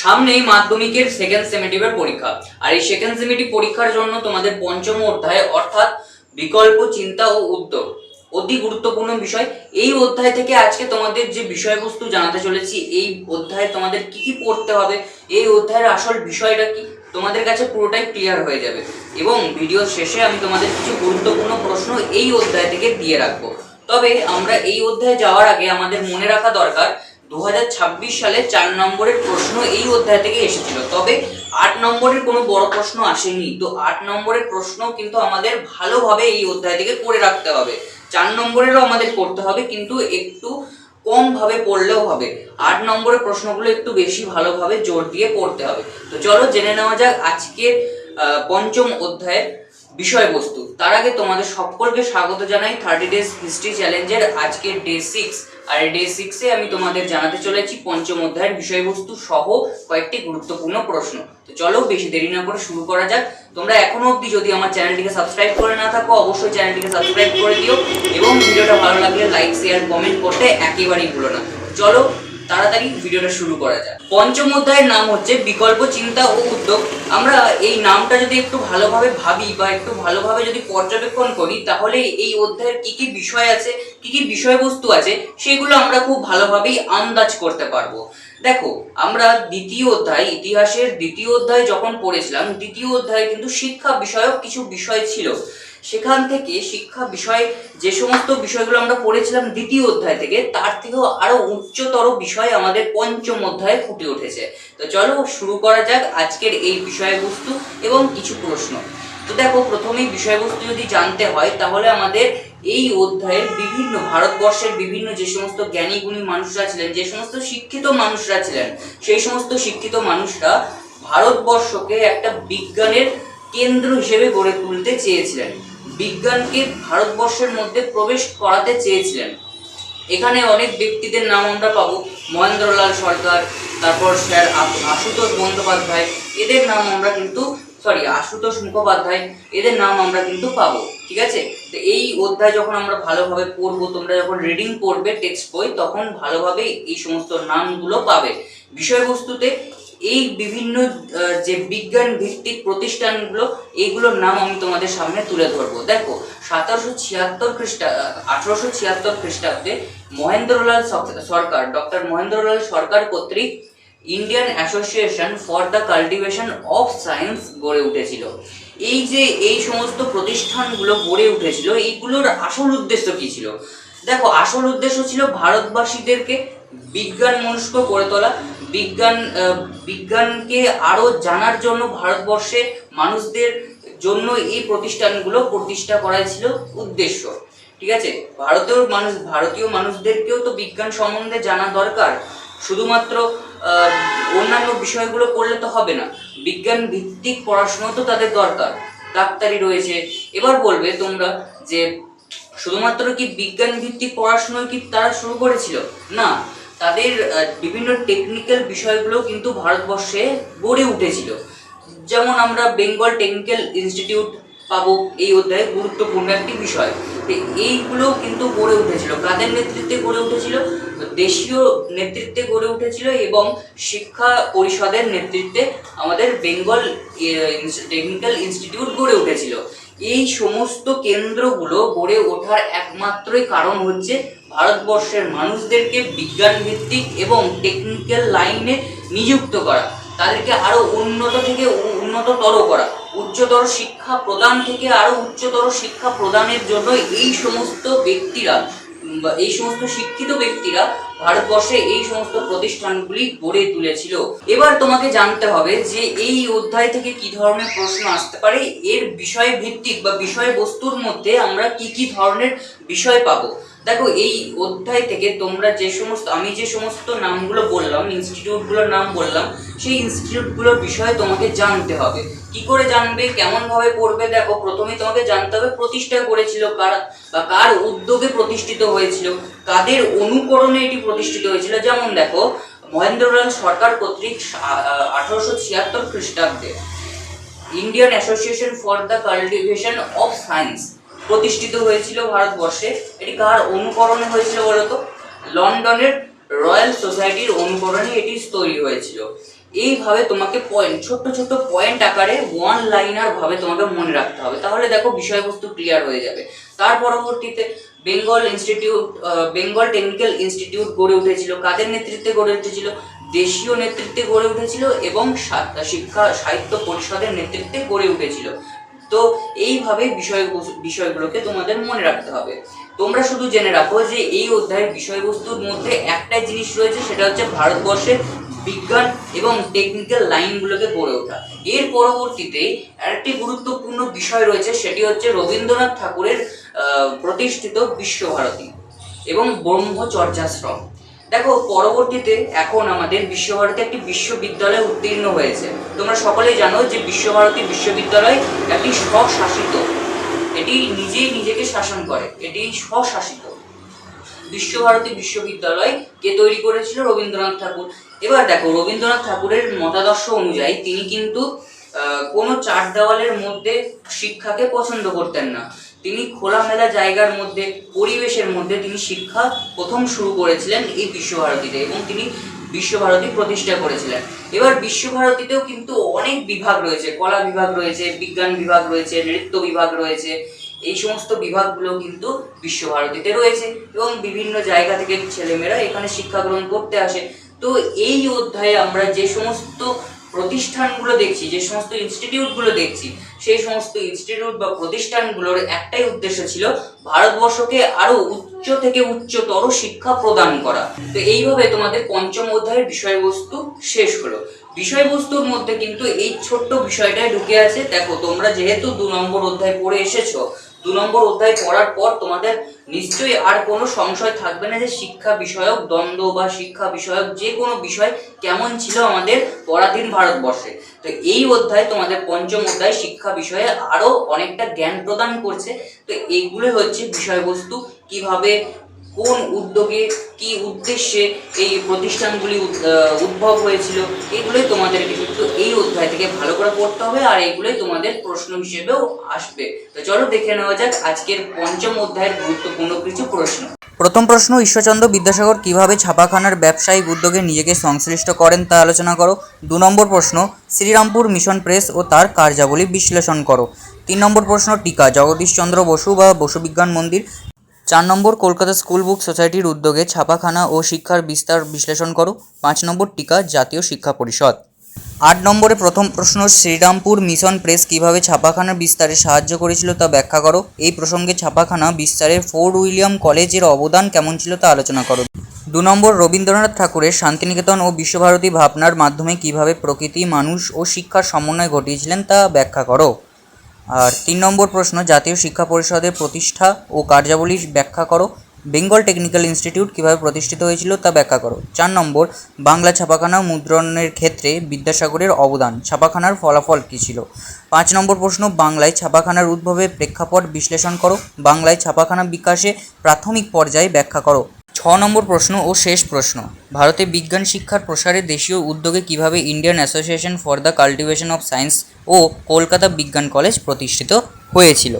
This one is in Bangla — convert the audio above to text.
সামনেই মাধ্যমিকের সেকেন্ড সেমেটিভের পরীক্ষা। আর এই সেকেন্ড সেমেটিভ পরীক্ষার জন্য তোমাদের পঞ্চম অধ্যায় অর্থাৎ বিকল্প চিন্তা ও উদ্যোগ অতি গুরুত্বপূর্ণ বিষয়। এই অধ্যায় থেকে আজকে তোমাদের যে বিষয়বস্তু জানাতে চলেছি, এই অধ্যায়ে তোমাদের কি কি পড়তে হবে, এই অধ্যায়ের আসল বিষয়টা কি তোমাদের কাছে পুরোটাই ক্লিয়ার হয়ে যাবে। এবং ভিডিও শেষে আমি তোমাদের কিছু গুরুত্বপূর্ণ প্রশ্ন এই অধ্যায় থেকে দিয়ে রাখবো। তবে আমরা এই অধ্যায়ে যাওয়ার আগে আমাদের মনে রাখা দরকার 2026 সালে 4 নম্বরের প্রশ্ন এই অধ্যায় থেকে এসেছিল, তবে 8 নম্বরের কোনো বড় প্রশ্ন আসেনি। তো 8 নম্বরের প্রশ্ন কিন্তু আমাদের ভালোভাবে এই অধ্যায় থেকে করে রাখতে হবে। 4 নম্বরেরও আমাদের করতে হবে, কিন্তু একটু কম ভাবে পড়লেও হবে। 8 নম্বরের প্রশ্নগুলো একটু বেশি ভালোভাবে জোর দিয়ে পড়তে হবে। তো চলো জেনে নেওয়া যাক আজকের পঞ্চম অধ্যায়ের বিষয়বস্তু। তার আগে তোমাদের সকলকে স্বাগত জানাই 30 ডেজ হিস্ট্রি চ্যালেঞ্জের আজকের ডে 6। আর ডে 6 এ আমি তোমাদের জানাতে চলেছি পঞ্চম অধ্যায়ের বিষয়বস্তু সহ কয়েকটি গুরুত্বপূর্ণ প্রশ্ন। তো চলো বেশি দেরি না করে শুরু করা যাক। তোমরা এখনো অবধি যদি আমার চ্যানেলটিকে সাবস্ক্রাইব করে না থাকো, অবশ্যই চ্যানেলটিকে সাবস্ক্রাইব করে দিও এবং ভিডিওটা ভালো লাগলে লাইক শেয়ার কমেন্ট করতে একেবারেই ভুলো না। চলো তাড়াতাড়ি ভিডিওটা শুরু করা যাক। পঞ্চম অধ্যায়ের নাম হচ্ছে বিকল্প চিন্তা ও উদ্যোগ। আমরা এই নামটা যদি একটু ভালোভাবে ভাবি বা একটু ভালোভাবে যদি পর্যবেক্ষণ করি, তাহলে এই অধ্যায়ের কি কি বিষয় আছে, কি কি বিষয়বস্তু আছে, সেগুলো আমরা খুব ভালোভাবেই আন্দাজ করতে পারবো। দেখো, আমরা দ্বিতীয় অধ্যায়, ইতিহাসের দ্বিতীয় অধ্যায় যখন পড়েছিলাম, দ্বিতীয় অধ্যায়ে কিন্তু শিক্ষা বিষয়ক কিছু বিষয় ছিল। সেখান থেকে শিক্ষা বিষয় যে সমস্ত বিষয়গুলো আমরা পড়েছিলাম দ্বিতীয় অধ্যায় থেকে, তার থেকেও আরো উচ্চতর বিষয় আমাদের পঞ্চম অধ্যায়ে ফুটে উঠেছে। তো চলো শুরু করা যাক আজকের এই বিষয়বস্তু এবং কিছু প্রশ্ন। তো দেখো, প্রথমেই বিষয়বস্তু যদি জানতে হয়, তাহলে আমাদের এই অধ্যায়ের বিভিন্ন ভারতবর্ষের বিভিন্ন যে সমস্ত জ্ঞানী গুণী মানুষরা ছিলেন, যে সমস্ত শিক্ষিত মানুষরা ছিলেন, সেই সমস্ত শিক্ষিত মানুষরা ভারতবর্ষকে একটা বিজ্ঞানের কেন্দ্র হিসেবে গড়ে তুলতে চেয়েছিলেন, বিজ্ঞানকে ভারতবর্ষের মধ্যে প্রবেশ করাতে চেয়েছিলেন। এখানে অনেক ব্যক্তিদের নাম আমরা পাবো, মহেন্দ্রলাল সরকার, তারপর স্যার আশুতোষ বন্দ্যোপাধ্যায়, এদের নাম আমরা কিন্তু আশুতোষ মুখোপাধ্যায়, এদের নাম আমরা কিন্তু পাবো। ঠিক আছে, তো এই অধ্যায় যখন আমরা ভালোভাবে পড়বো, তোমরা যখন রিডিং পড়বে টেক্সট বই, তখন ভালোভাবে এই সমস্ত নামগুলো পাবে। বিষয়বস্তুতে এই বিভিন্ন যে বিজ্ঞান ভিত্তিক প্রতিষ্ঠানগুলো, এইগুলোর নাম আমি তোমাদের সামনে তুলে ধরবো। দেখো, 1876 খ্রিস্টাব্দে মহেন্দ্রলাল সরকার, ডক্টর মহেন্দ্রলাল সরকার কর্তৃক Indian association for the cultivation of science গড়ে উঠেছিল। এই যে এই সমস্ত প্রতিষ্ঠানগুলো গড়ে উঠেছিল, এইগুলোর আসল উদ্দেশ্য কি ছিল? দেখো, আসল উদ্দেশ্য ছিল ভারতবাসীদেরকে বিজ্ঞান মনস্ক করে তোলা, বিজ্ঞানকে আরো জানার জন্য ভারতবর্ষে মানুষদের জন্য এই প্রতিষ্ঠানগুলো প্রতিষ্ঠা করা ছিল উদ্দেশ্য। ঠিক আছে, ভারতীয় মানুষদেরকেও তো বিজ্ঞান সম্বন্ধে জানা দরকার। শুধুমাত্র অন্যান্য বিষয়গুলো পড়লে তো হবে না, বিজ্ঞান ভিত্তিক পড়াশোনা তো তাদের দরকার। ডাক্তারি রয়েছে। এবার বলবে তোমরা যে শুধুমাত্র কি বিজ্ঞান ভিত্তিক পড়াশোনা কি তারা শুরু করেছিল? না, তাদের বিভিন্ন টেকনিক্যাল বিষয়গুলো কিন্তু ভারতবর্ষে গড়ে উঠেছিল। যেমন আমরা বেঙ্গল টেকনিক্যাল ইনস্টিটিউট পাবো এই অধ্যায়ে, গুরুত্বপূর্ণ একটি বিষয়। এইগুলো কিন্তু গড়ে উঠেছিল কাদের নেতৃত্বে গড়ে উঠেছিল? দেশীয় নেতৃত্বে গড়ে উঠেছিল এবং শিক্ষা পরিষদের নেতৃত্বে আমাদের বেঙ্গল টেকনিক্যাল ইনস্টিটিউট গড়ে উঠেছিল। এই সমস্ত কেন্দ্রগুলো গড়ে ওঠার একমাত্রই কারণ হচ্ছে ভারতবর্ষের মানুষদেরকে বিজ্ঞান ভিত্তিক এবং টেকনিক্যাল লাইনে নিযুক্ত করা, তাদেরকে আরো উন্নত থেকে উন্নততর করা, উচ্চতর শিক্ষা প্রদান থেকে আরো উচ্চতর শিক্ষা প্রদানের জন্য এই সমস্ত ব্যক্তিরা, এই সমস্ত শিক্ষিত ব্যক্তিরা ভারতবর্ষে এই সমস্ত প্রতিষ্ঠানগুলি গড়ে তুলেছিল। এবার তোমাকে জানতে হবে যে এই অধ্যায় থেকে কি ধরনের প্রশ্ন আসতে পারে, এর বিষয় ভিত্তিক বা বিষয়বস্তুর মধ্যে আমরা কি কি ধরনের বিষয় পাবো। দেখো, এই অধ্যায় থেকে তোমরা আমি যে সমস্ত নামগুলো বললাম, ইনস্টিটিউটগুলোর নাম বললাম, সেই ইনস্টিটিউটগুলোর বিষয়ে তোমাকে জানতে হবে। কি করে জানবে, কেমন ভাবে পড়বে? দেখো, প্রথমে তোমাকে জানতে হবে প্রতিষ্ঠা করেছিল কারা বা কার উদ্যোগে প্রতিষ্ঠিত হয়েছিল, কাদের অনুকরণে এটি প্রতিষ্ঠিত হয়েছিল। যেমন দেখো, মহেন্দ্রলাল সরকার কর্তৃক 1876 খ্রিস্টাব্দে Indian association for the cultivation of science প্রতিষ্ঠিত হয়েছিল ভারতবর্ষে। এটি কার অনুকরণে হয়েছিল বলতো? লন্ডনের রয়্যাল সোসাইটির অনুকরণে এটি তৈরি হয়েছিল। এইভাবে তোমাকে পয়েন্ট, ছোট্ট ছোট্ট পয়েন্ট আকারে ওয়ান লাইনার ভাবে তোমাকে মনে রাখতে হবে, তাহলে দেখো বিষয়বস্তু ক্লিয়ার হয়ে যাবে। তার পরবর্তীতে বেঙ্গল টেকনিক্যাল ইনস্টিটিউট গড়ে উঠেছিল। কাদের নেতৃত্বে গড়ে উঠেছিল? দেশীয় নেতৃত্বে গড়ে উঠেছিল এবং শিক্ষা সাহিত্য পরিষদের নেতৃত্বে গড়ে উঠেছিল। তো এইভাবে বিষয়গুলোকে তোমাদের মনে রাখতে হবে। তোমরা শুধু জেনে রাখো যে এই অধ্যায়ের বিষয়বস্তুর মধ্যে একটাই জিনিস রয়েছে, সেটা হচ্ছে ভারতবর্ষের বিজ্ঞান এবং টেকনিক্যাল লাইনগুলোকে গড়ে ওঠা। এর পরবর্তীতে আরেকটি গুরুত্বপূর্ণ বিষয় রয়েছে, সেটি হচ্ছে রবীন্দ্রনাথ ঠাকুরের প্রতিষ্ঠিত বিশ্বভারতী এবং ব্রহ্মচর্যাশ্রম। দেখো পরবর্তীতে এখন আমাদের বিশ্বভারতী একটি বিশ্ববিদ্যালয় উত্তীর্ণ হয়েছে। তোমরা সকলেই জানো যে বিশ্বভারতী বিশ্ববিদ্যালয় একটি স্বশাসিত, এটি নিজেই নিজেকে শাসন করে, এটি স্বশাসিত। বিশ্বভারতী বিশ্ববিদ্যালয় কে তৈরি করেছিল? রবীন্দ্রনাথ ঠাকুর। এবার দেখো রবীন্দ্রনাথ ঠাকুরের মতাদর্শ অনুযায়ী তিনি কিন্তু কোনো চার দেওয়ালের মধ্যে শিক্ষাকে পছন্দ করতেন না। তিনি খোলামেলা জায়গার মধ্যে, পরিবেশের মধ্যে তিনি শিক্ষা প্রথম শুরু করেছিলেন এই বিশ্বভারতীতে, এবং তিনি বিশ্বভারতী প্রতিষ্ঠা করেছিলেন। এবার বিশ্বভারতীতেও কিন্তু অনেক বিভাগ রয়েছে, কলা বিভাগ রয়েছে, বিজ্ঞান বিভাগ রয়েছে, নৃত্য বিভাগ রয়েছে। এই সমস্ত বিভাগগুলো কিন্তু বিশ্বভারতীতে রয়েছে এবং বিভিন্ন জায়গা থেকে ছেলেমেয়েরা এখানে শিক্ষা গ্রহণ করতে আসে। তো এই অধ্যায়ে আমরা যে সমস্ত প্রতিষ্ঠানগুলো দেখছি, যে সমস্ত ইনস্টিটিউটগুলো দেখছি, সেই সমস্ত ইনস্টিটিউট বা প্রতিষ্ঠানগুলোর একটাই উদ্দেশ্য ছিল ভারতবর্ষকে আরো উচ্চ থেকে উচ্চতর শিক্ষা প্রদান করা। তো এইভাবে তোমাদের পঞ্চম অধ্যায়ের বিষয়বস্তু শেষ হলো। বিষয়বস্তুর মধ্যে কিন্তু এই ছোট্ট বিষয়টাই ঢুকে আছে। দেখো তোমরা যেহেতু 2 নম্বর অধ্যায় পড়ে এসেছো, 2 নম্বর অধ্যায় পড়ার পর তোমাদের নিশ্চয়ই আর কোনো সংশয় থাকবে না যে শিক্ষা বিষয়ক দ্বন্দ্ব বা শিক্ষা বিষয়ক যে কোনো বিষয় কেমন ছিল আমাদের পরাধীন ভারতবর্ষে। তো এই অধ্যায় তোমাদের পঞ্চম অধ্যায় শিক্ষা বিষয়ে আরো অনেকটা জ্ঞান প্রদান করছে। তো এইগুলো হচ্ছে বিষয়বস্তু, কিভাবে, কোন উদ্যোগে, কি উদ্দেশ্যে এই প্রতিষ্ঠানগুলি উদ্ভব হয়েছিল, এগুলোই তোমাদেরকে কিন্তু এই অধ্যায় থেকে ভালো করে পড়তে হবে, আর এগুলোই তোমাদের প্রশ্ন হিসেবেও আসবে। তো চলো দেখে নেওয়া যাক আজকের পঞ্চম অধ্যায়ের গুরুত্বপূর্ণ কিছু প্রশ্ন। প্রথম প্রশ্ন, ঈশ্বরচন্দ্র বিদ্যাসাগর কিভাবে ছাপাখানার ব্যবসায়িক উদ্যোগে নিজেকে সংশ্লিষ্ট করেন তা আলোচনা করো। 2 নম্বর প্রশ্ন, শ্রীরামপুর মিশন প্রেস ও তার কার্যাবলী বিশ্লেষণ করো। 3 নম্বর প্রশ্ন, টিকা জগদীশচন্দ্র বসু বা বসু বিজ্ঞান মন্দির। 4 নম্বর, কলকাতা স্কুল বুক সোসাইটির উদ্যোগে ছাপাখানা ও শিক্ষার বিস্তার বিশ্লেষণ করো। 5 নম্বর, টিকা জাতীয় শিক্ষা পরিষদ। 8 নম্বরে প্রথম প্রশ্ন, শ্রীরামপুর মিশন প্রেস কিভাবে ছাপাখানার বিস্তারে সাহায্য করেছিল তা ব্যাখ্যা করো। এই প্রসঙ্গে ছাপাখানা বিস্তারে ফোর্ট উইলিয়াম কলেজের অবদান কেমন ছিল তা আলোচনা করো। 2 নম্বর, রবীন্দ্রনাথ ঠাকুরের শান্তিনিকেতন ও বিশ্বভারতী ভাবনার মাধ্যমে কিভাবে প্রকৃতি, মানুষ ও শিক্ষার সমন্বয় ঘটিয়েছিলেন তা ব্যাখ্যা করো। আর 3 নম্বর প্রশ্ন, জাতীয় শিক্ষা পরিষদের প্রতিষ্ঠা ও কার্যাবলী ব্যাখ্যা করো। বেঙ্গল টেকনিক্যাল ইনস্টিটিউট কিভাবে প্রতিষ্ঠিত হয়েছিল তা ব্যাখ্যা করো। 4 নম্বর, বাংলা ছাপাখানা মুদ্রণের ক্ষেত্রে বিদ্যাসাগরের অবদান, ছাপাখানার ফলাফল কী ছিল। 5 নম্বর প্রশ্ন, বাংলায় ছাপাখানার উদ্ভবের প্রেক্ষাপট বিশ্লেষণ করো। বাংলায় ছাপাখানা বিকাশে প্রাথমিক পর্যায়ে ব্যাখ্যা করো। 6 নম্বর প্রশ্ন ও শেষ প্রশ্ন, ভারতে বিজ্ঞান শিক্ষার প্রসারে দেশীয় উদ্যোগে কিভাবে Indian association for the cultivation of science ও কলকাতা বিজ্ঞান কলেজ প্রতিষ্ঠিত হয়েছিল।